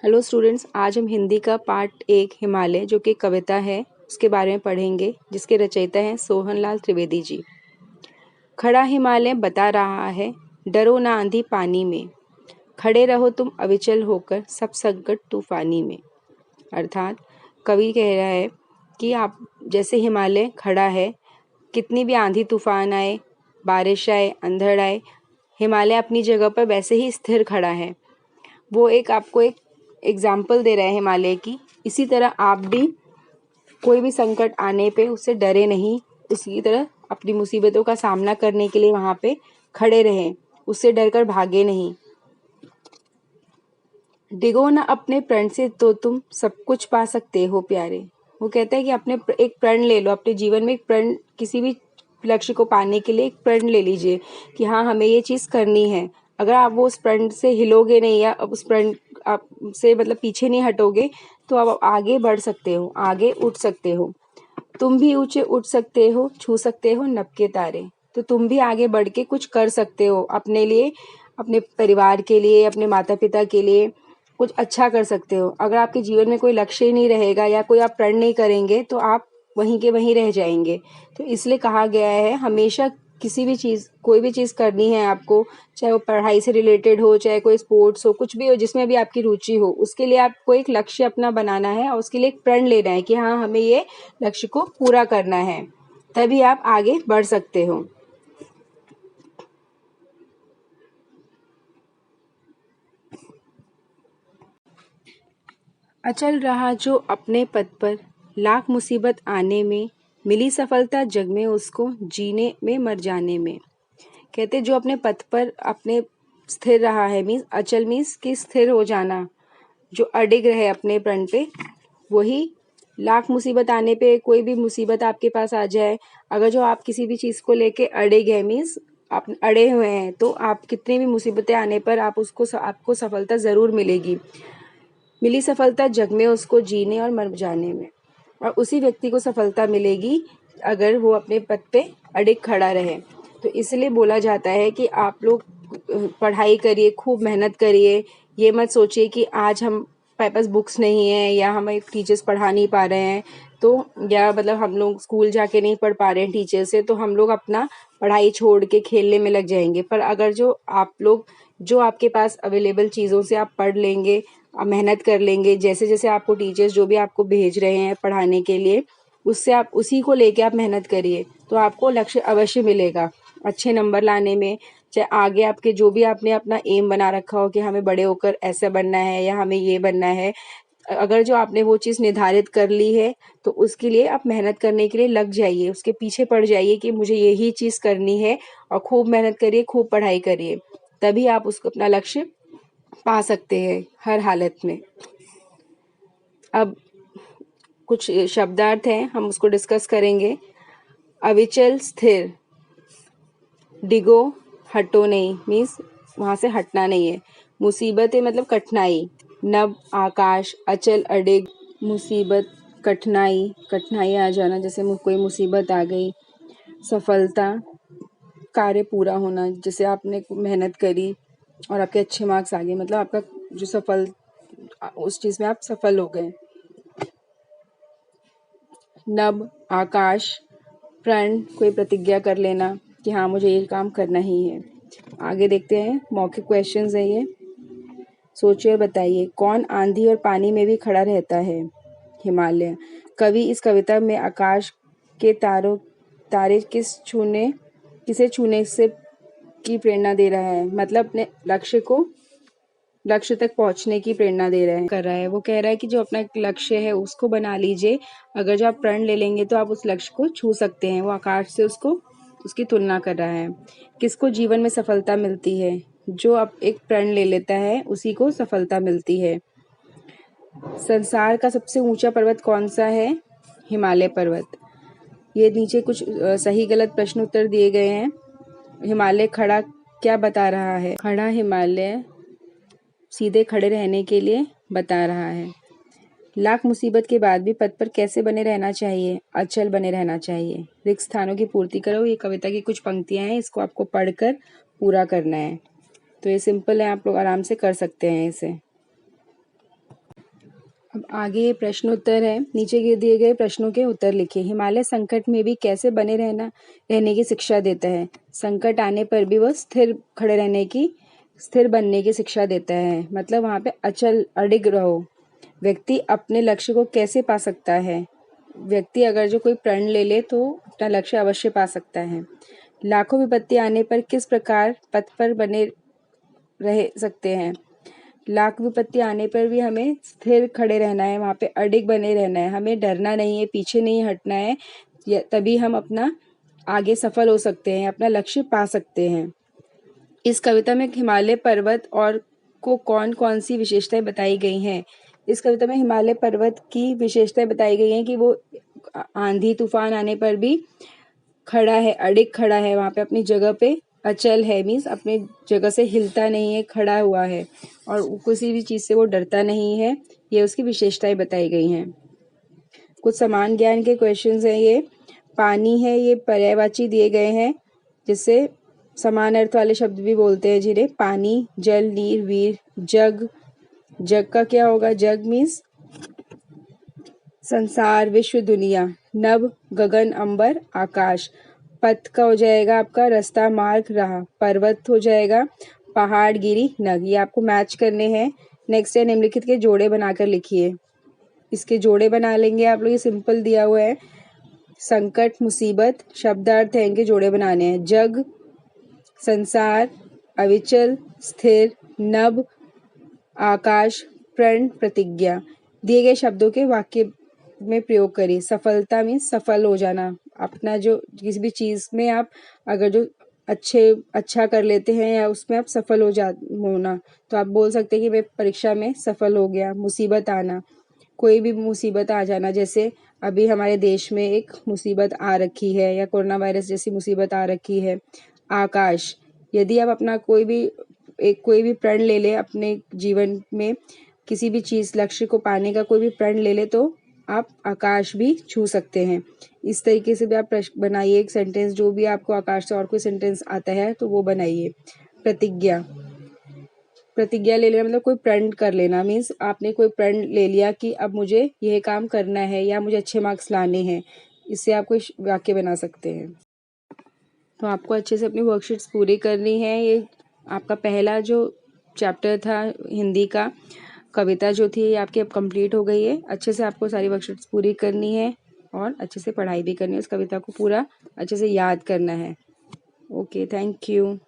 Hello students, आज हम हिंदी का पार्ट 1 हिमालय जो कि कविता है उसके बारे में पढ़ेंगे, जिसके रचयिता हैं सोहनलाल त्रिवेदी जी। खड़ा हिमालय बता रहा है, डरो ना आंधी पानी में, खड़े रहो तुम अविचल होकर सब संकट तूफानी में। अर्थात कवि कह रहा है कि आप जैसे हिमालय खड़ा है, कितनी भी आंधी तूफान आए, बारिश आए, अंधड़ आए, हिमालय अपनी जगह पर वैसे ही स्थिर खड़ा है। वो आपको एक एग्जाम्पल दे रहे हैं हिमालय की। इसी तरह आप भी कोई भी संकट आने पे उससे डरे नहीं, इसी तरह अपनी मुसीबतों का सामना करने के लिए वहाँ पे खड़े रहें, उससे डरकर भागे नहीं। डिगो ना अपने प्रण से तो तुम सब कुछ पा सकते हो प्यारे। वो कहता है कि अपने एक प्रण ले लो, अपने जीवन में एक प्रण, किसी भी लक्ष्य को पाने के लिए एक प्रण ले लीजिए कि हाँ, हमें ये चीज़ करनी है। अगर आप वो उस प्रण से हिलोगे नहीं या उस प्रण आप से मतलब पीछे नहीं हटोगे तो आप आगे बढ़ सकते हो, आगे उठ सकते हो। तुम भी ऊंचे उठ सकते हो, छू सकते हो नभ के तारे। तो तुम भी आगे बढ़ के कुछ कर सकते हो अपने लिए, अपने परिवार के लिए, अपने माता पिता के लिए कुछ अच्छा कर सकते हो। अगर आपके जीवन में कोई लक्ष्य ही नहीं रहेगा या कोई आप प्रण नहीं करेंगे तो आप वहीं के वहीं रह जाएंगे। तो इसलिए कहा गया है हमेशा किसी भी चीज़, कोई भी चीज़ करनी है आपको, चाहे वो पढ़ाई से रिलेटेड हो, चाहे कोई स्पोर्ट्स हो, कुछ भी हो जिसमें भी आपकी रुचि हो, उसके लिए आपको एक लक्ष्य अपना बनाना है और उसके लिए एक प्रण लेना है कि हाँ, हमें ये लक्ष्य को पूरा करना है, तभी आप आगे बढ़ सकते हो। अचल रहा जो अपने पद पर, लाख मुसीबत आने में, मिली सफलता जग में उसको, जीने में मर जाने में। कहते जो अपने पद पर अपने स्थिर रहा है, मीन्स अचल मीन्स कि स्थिर हो जाना, जो अडिग रहे अपने प्रण पे, वही लाख मुसीबत आने पे, कोई भी मुसीबत आपके पास आ जाए, अगर जो आप किसी भी चीज़ को लेके अडिग है, मीन्स आप अड़े हुए हैं, तो आप कितनी भी मुसीबतें आने पर आपको सफलता ज़रूर मिलेगी। मिली सफलता जग में उसको, जीने और मर जाने में। और उसी व्यक्ति को सफलता मिलेगी अगर वो अपने पद पे अडिग खड़ा रहे। तो इसलिए बोला जाता है कि आप लोग पढ़ाई करिए, खूब मेहनत करिए। ये मत सोचिए कि आज हम पास बुक्स नहीं है या हमें टीचर्स पढ़ा नहीं पा रहे हैं, तो या मतलब हम लोग स्कूल जाके नहीं पढ़ पा रहे हैं टीचर से, तो हम लोग अपना पढ़ाई छोड़ के खेलने में लग जाएंगे। पर अगर जो आपके पास अवेलेबल चीज़ों से आप पढ़ लेंगे, आप मेहनत कर लेंगे, जैसे जैसे आपको टीचर्स जो भी आपको भेज रहे हैं पढ़ाने के लिए, उससे आप उसी को लेके आप मेहनत करिए, तो आपको लक्ष्य अवश्य मिलेगा अच्छे नंबर लाने में। चाहे आगे आपके जो भी आपने अपना एम बना रखा हो कि हमें बड़े होकर ऐसा बनना है या हमें ये बनना है, अगर जो आपने वो चीज़ निर्धारित कर ली है तो उसके लिए आप मेहनत करने के लिए लग जाइए, उसके पीछे पड़ जाइए कि मुझे यही चीज़ करनी है, और खूब मेहनत करिए, खूब पढ़ाई करिए, तभी आप उसको अपना लक्ष्य पा सकते हैं हर हालत में। अब कुछ शब्दार्थ हैं, हम उसको डिस्कस करेंगे। अविचल स्थिर, डिगो हटो नहीं, मीन्स वहाँ से हटना नहीं है। मुसीबतें मतलब कठिनाई, नभ आकाश, अचल अडिग, मुसीबत कठिनाई, कठिनाई आ जाना, जैसे कोई मुसीबत आ गई। सफलता कार्य पूरा होना, जैसे आपने मेहनत करी और आपके अच्छे मार्क्स आ गए, मतलब आपका जो सफल, उस चीज़ में आप सफल हो गए। नभ आकाश, प्रण कोई प्रतिज्ञा कर लेना कि हाँ, मुझे ये काम करना ही है। आगे देखते हैं, मौखिक क्वेश्चंस है ये। सोचिए और बताइए, कौन आंधी और पानी में भी खड़ा रहता है? हिमालय। कवि इस कविता में आकाश के तारे किसे छूने से की प्रेरणा दे रहा है, मतलब अपने लक्ष्य तक पहुंचने की प्रेरणा कर रहा है। वो कह रहा है कि जो अपना एक लक्ष्य है उसको बना लीजिए, अगर जो आप प्रण ले लेंगे तो आप उस लक्ष्य को छू सकते हैं। वो आकाश से उसकी तुलना कर रहा है। किसको जीवन में सफलता मिलती है? जो अब एक प्रण ले लेता है उसी को सफलता मिलती है। संसार का सबसे ऊंचा पर्वत कौन सा है? हिमालय पर्वत। ये नीचे कुछ सही गलत प्रश्न उत्तर दिए गए हैं। हिमालय खड़ा क्या बता रहा है? खड़ा हिमालय सीधे खड़े रहने के लिए बता रहा है। लाख मुसीबत के बाद भी पद पर कैसे बने रहना चाहिए? अचल बने रहना चाहिए। रिक्त स्थानों की पूर्ति करो। ये कविता की कुछ पंक्तियां हैं, इसको आपको पढ़कर पूरा करना है। तो ये सिंपल है, आप लोग आराम से कर सकते हैं इसे। अब आगे ये प्रश्न उत्तर है। नीचे के दिए गए प्रश्नों के उत्तर लिखिए। हिमालय संकट में भी कैसे बने रहने की शिक्षा देता है। संकट आने पर भी वह स्थिर बनने की शिक्षा देता है। मतलब वहाँ पे अडिग रहो। व्यक्ति अपने लक्ष्य को कैसे पा सकता है। व्यक्ति अगर जो कोई प्रण ले ले तो अपना लक्ष्य अवश्य पा सकता है। लाखों विपत्ति आने पर किस प्रकार पथ पर बने रह सकते हैं। लाख विपत्ति आने पर भी हमें स्थिर खड़े रहना है, वहाँ पे अडिग बने रहना है, हमें डरना नहीं है, पीछे नहीं हटना है, तभी हम अपना आगे सफल हो सकते हैं, अपना लक्ष्य पा सकते हैं। इस कविता में हिमालय पर्वत और को कौन कौन सी विशेषताएं बताई गई हैं। इस कविता में हिमालय पर्वत की विशेषताएं बताई गई हैं कि वो आंधी तूफान आने पर भी खड़ा है, अडिग खड़ा है, वहाँ पे अपनी जगह पे अचल है, मीन्स अपने जगह से हिलता नहीं है, खड़ा हुआ है और किसी भी चीज़ से वो डरता नहीं है। ये उसकी विशेषताएं बताई गई हैं। कुछ समान ज्ञान के क्वेश्चंस हैं। ये पानी है, ये पर्यायवाची दिए गए हैं, जिससे समान अर्थ वाले शब्द भी बोलते हैं जिन्हें। पानी, जल, नीर, वीर, जग। जग का क्या होगा। जग मीन्स संसार, विश्व, दुनिया। नभ, गगन, अंबर, आकाश। पथ का हो जाएगा आपका रास्ता, मार्ग, राह। पर्वत हो जाएगा पहाड़, गिरी, नग। ये आपको मैच करने हैं। नेक्स्ट है निम्नलिखित के जोड़े बनाकर लिखिए। इसके जोड़े बना लेंगे आप लोग। ये सिंपल दिया हुआ है। संकट, मुसीबत, शब्दार्थ है, इनके जोड़े बनाने हैं। जग, संसार, अविचल, स्थिर, नभ, आकाश, प्रण, प्रतिज्ञा। दिए गए शब्दों के वाक्य में प्रयोग करिए। सफलता मीन्स सफल हो जाना। अपना जो किसी भी चीज़ में आप अगर जो अच्छा कर लेते हैं या उसमें आप सफल होना, तो आप बोल सकते हैं कि मैं परीक्षा में सफल हो गया। मुसीबत आना, कोई भी मुसीबत आ जाना, जैसे अभी हमारे देश में एक मुसीबत आ रखी है या कोरोना वायरस जैसी मुसीबत आ रखी है। आकाश, यदि आप अपना कोई भी प्रण ले ले अपने जीवन में, किसी भी चीज़ लक्ष्य को पाने का कोई भी प्रण ले ले, तो आप आकाश भी छू सकते हैं। इस तरीके से भी आप प्रश्न बनाइए एक सेंटेंस। जो भी आपको आकाश से और कोई सेंटेंस आता है तो वो बनाइए। प्रतिज्ञा, प्रतिज्ञा ले लेना मतलब कोई प्रण कर लेना। मीन्स आपने कोई प्रण ले लिया कि अब मुझे यह काम करना है या मुझे अच्छे मार्क्स लाने हैं। इससे आप कोई वाक्य बना सकते हैं। तो आपको अच्छे से अपनी वर्कशीट्स पूरी करनी है। ये आपका पहला जो चैप्टर था हिंदी का, कविता जो थी, ये आपकी अब कंप्लीट हो गई है। अच्छे से आपको सारी वर्कशीट्स पूरी करनी है और अच्छे से पढ़ाई भी करनी है। उस कविता को पूरा अच्छे से याद करना है। Okay, thank you.